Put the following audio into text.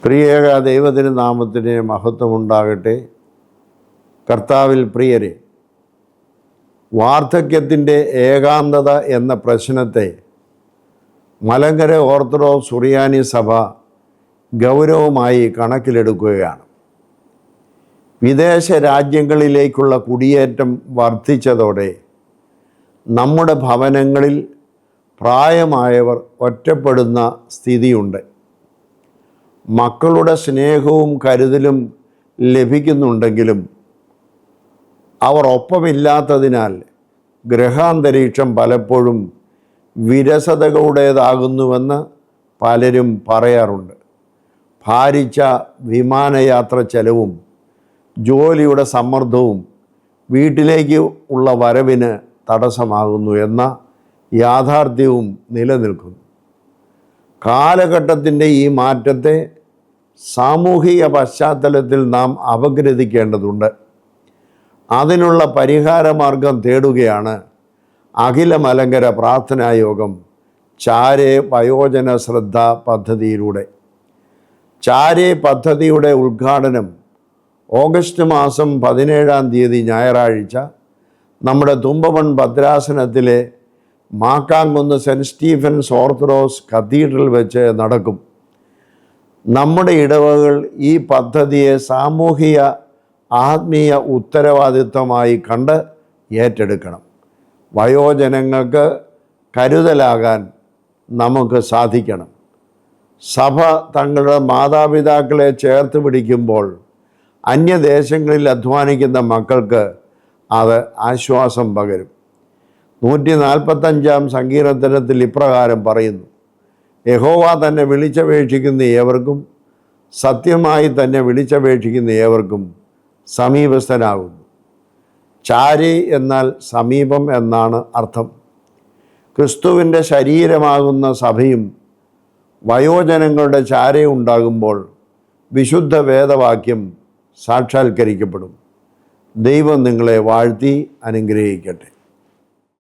പ്രിയേക ദൈവത്തിന് നാമത്തിന് മഹത്വമുണ്ടാകട്ടെ. കർത്താവിൽ പ്രിയരെ, വാർദ്ധക്യത്തിൻ്റെ ഏകാന്തത എന്ന പ്രശ്നത്തെ മലങ്കര ഓർത്തഡോക്സ് സുറിയാനി സഭ ഗൗരവമായി കണക്കിലെടുക്കുകയാണ്. വിദേശ രാജ്യങ്ങളിലേക്കുള്ള കുടിയേറ്റം വർദ്ധിച്ചതോടെ നമ്മുടെ ഭവനങ്ങളിൽ പ്രായമായവർ ഒറ്റപ്പെടുന്ന സ്ഥിതിയുണ്ട്. മക്കളുടെ സ്നേഹവും കരുതലും ലഭിക്കുന്നുണ്ടെങ്കിലും അവർ ഒപ്പമില്ലാത്തതിനാൽ ഗൃഹാന്തരീക്ഷം പലപ്പോഴും വിരസതകളുടേതാകുന്നുവെന്ന് പലരും പറയാറുണ്ട്. ഭാരിച്ച വിമാനയാത്ര ചെലവും ജോലിയുടെ സമ്മർദ്ദവും വീട്ടിലേക്ക് ഉള്ള വരവിന് തടസ്സമാകുന്നു എന്ന യാഥാർത്ഥ്യവും നിലനിൽക്കുന്നു. കാലഘട്ടത്തിൻ്റെ ഈ മാറ്റത്തെ സാമൂഹിക പശ്ചാത്തലത്തിൽ നാം അപഗ്രഥിക്കേണ്ടതുണ്ട്. അതിനുള്ള പരിഹാരമാർഗം തേടുകയാണ് അഖില മലങ്കര പ്രാർത്ഥനായോഗം ചാരേ വയോജന ശ്രദ്ധ പദ്ധതിയിലൂടെ. ചാരേ പദ്ധതിയുടെ ഉദ്ഘാടനം ഓഗസ്റ്റ് മാസം 17 ഞായറാഴ്ച നമ്മുടെ തുമ്പമൺ ഭദ്രാസനത്തിലെ Makkamkunnu Saint Stephen's Orthodox Cathedral വെച്ച് നടക്കും. നമ്മുടെ ഇടവകൾ ഈ പദ്ധതിയെ സാമൂഹിക ആത്മീയ ഉത്തരവാദിത്വമായി കണ്ട് ഏറ്റെടുക്കണം. വയോജനങ്ങൾക്ക് കരുതലാകാൻ നമുക്ക് സാധിക്കണം. സഭ തങ്ങളുടെ മാതാപിതാക്കളെ ചേർത്ത് പിടിക്കുമ്പോൾ അന്യദേശങ്ങളിൽ അധ്വാനിക്കുന്ന മക്കൾക്ക് അത് ആശ്വാസം പകരും. 145 സങ്കീർത്തനത്തിൽ ഇപ്രകാരം പറയുന്നു: യഹോവ തന്നെ വിളിച്ചപേക്ഷിക്കുന്ന ഏവർക്കും, സത്യമായി തന്നെ വിളിച്ചപേക്ഷിക്കുന്ന ഏവർക്കും സമീപസ്ഥനാകുന്നു. ചാരി എന്നാൽ സമീപം എന്നാണ് അർത്ഥം. ക്രിസ്തുവിൻ്റെ ശരീരമാകുന്ന സഭയും വയോജനങ്ങളുടെ ചാര ഉണ്ടാകുമ്പോൾ വിശുദ്ധ വേദവാക്യം സാക്ഷാത്കരിക്കപ്പെടും. ദൈവം നിങ്ങളെ വാഴ്ത്തി അനുഗ്രഹിക്കട്ടെ.